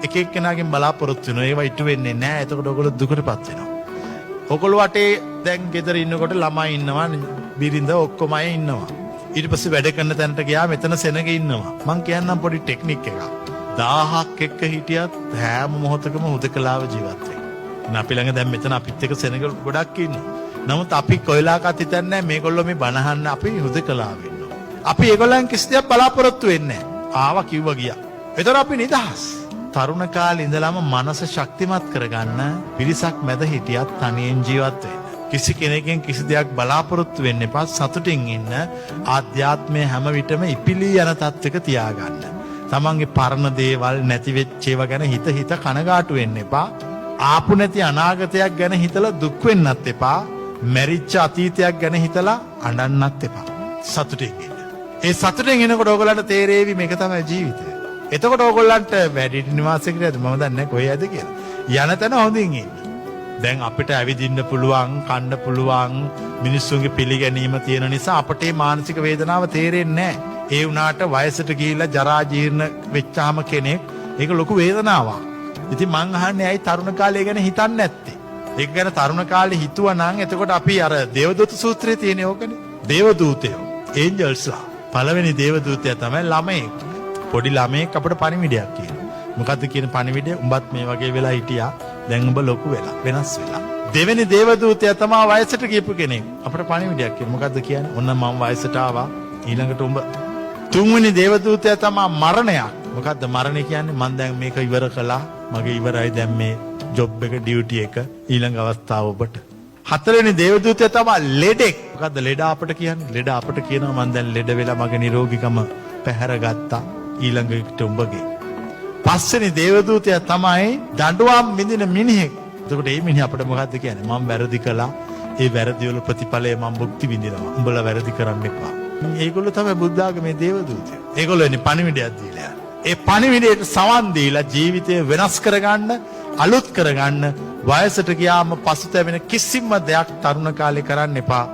එක එක්කෙනාගෙන් බලාපොරොත්තු වෙනවා. ඒවා ඉටු වෙන්නේ නැහැ. එතකොට ඔයගොල්ලෝ දුකටපත් වෙනවා. ඔයගොල්ලෝ වටේ දැන් ගෙදර ඉන්නකොට ළමයි ඉන්නවා, බිරිඳ ඔක්කොම අය ඉන්නවා. ඊට පස්සේ වැඩ කරන තැනට ගියා මෙතන සෙනග ඉන්නවා. මං කියන්නම් පොඩි ටෙක්නික් එකක්. 1000ක් එක්ක හිටියත් හැම මොහොතකම හුදකලාව ජීවත් වෙන්න. අපි ළඟ දැන් මෙතන අපිත් එක්ක සෙනග ගොඩක් ඉන්නවා. නමුත් අපි කොයිලාකත් හිතන්නේ නැහැ මේගොල්ලෝ මේ බනහන්න අපි හුදකලාව වෙනවා. අපි ඒගොල්ලන් කිසි දෙයක් බලාපොරොත්තු වෙන්නේ නැහැ. ආවා කිව්වා ගියා. ඒතර අපි නිදහස්. තරුණ කාලේ ඉඳලාම මනස ශක්තිමත් කරගන්න පිරිසක් මැද හිටියත් තනියෙන් ජීවත් වෙන්න. කිසි කෙනෙක්ගෙන් කිසි දෙයක් බලාපොරොත්තු වෙන්න එපා. සතුටින් ඉන්න. ආධ්‍යාත්මය හැම විටම ඉපිලී යන තත්වයක තියාගන්න. තමන්ගේ පරණ දේවල් නැති වෙච්ච ඒවා ගැන හිත කනගාටු වෙන්න එපා. ආපු නැති අනාගතයක් ගැන හිතලා දුක් වෙන්නත් එපා. මැරිච්ච අතීතයක් ගැන හිතලා අඬන්නත් එපා. සතුටින් ඉන්න. ඒ සතුටින් ඉනකොට ඕගොල්ලන්ට තේරෙවි මේක තමයි ජීවිතය. එතකොට ඕගොල්ලන්ට වැඩි නිවාසයකට යද්දි මම දන්නේ නැහැ කොහේ යද කියලා. යන තැන හොඳින් ඉන්න. දැන් අපිට ඇවිදින්න පුළුවන්, කන්න පුළුවන්, මිනිස්සුන්ගේ පිළිගැනීම තියෙන නිසා අපට මේ මානසික වේදනාව තේරෙන්නේ නැහැ. ඒ වුණාට වයසට ගිහිල්ලා ජරා ජීර්ණ වෙච්චාම කෙනෙක් ඒක ලොකු වේදනාවක්. ඉතින් මං අහන්නේ ඇයි තරුණ කාලය ගැන හිතන්නේ නැත්තේ? ඒක ගැන තරුණ කාලේ හිතුවා නම් එතකොට අපි අර දේවදූත සූත්‍රයේ තියෙන ඕකනේ. දේවදූතයෝ, ඒන්ජල්ස්ලා. පළවෙනි දේවදූතයා තමයි ළමයෙක්. පොඩි ළමයෙක් අපිට පණිවිඩයක් කියනවා. මොකද්ද කියන පණිවිඩය? උඹත් මේ වගේ වෙලා හිටියා. දැන් උඹ ලොකු වෙලා වෙනස් වෙලා. දෙවෙනි දේවදූතයා තමයි වයසට ගියපු කෙනෙක්. අපිට පණිවිඩයක් කියනවා. මොකද්ද කියන්නේ? ඔන්න මම වයසට ආවා. ඊළඟට උඹ. තුන්වෙනි දේවදූතයා තමයි මරණයක්. මොකද්ද මරණය කියන්නේ? මම දැන් මේක ඉවර කළා. මගේ ඉවරයි දැන් මේ ජොබ් එක ඩියුටි එක. ඊළඟ අවස්ථාව ඔබට. හතරවෙනි දේවදූතයා තමයි ලෙඩෙක්. මොකද්ද ලෙඩ අපට කියන්නේ? ලෙඩ අපට කියනවා මම දැන් ලෙඩ වෙලා මගේ නිරෝගීකම පැහැරගත්තා. ඊළඟට උඹගේ. පස්වෙනි දේවදූතයා තමයි දඬුවම් විඳින මිනිහෙක්. එතකොට මේ මිනිහ අපිට මොකද්ද කියන්නේ? මම වැරදි කළා. ඒ වැරදි වල ප්‍රතිඵලය මම භුක්ති විඳිනවා. උඹලා වැරදි කරන්න එපා. ඒගොල්ලෝ තමයි බුද්ධ ආගමේ දේවදූතයෝ. ඒගොල්ලෝ එන්නේ පණිවිඩයක් දීලා යන. ඒ පණිවිඩයට සවන් දීලා ජීවිතය වෙනස් කරගන්න, අලුත් කරගන්න, වයසට ගියාම පසුතැවෙන කිසිම දෙයක් තරුණ කාලේ කරන්න එපා.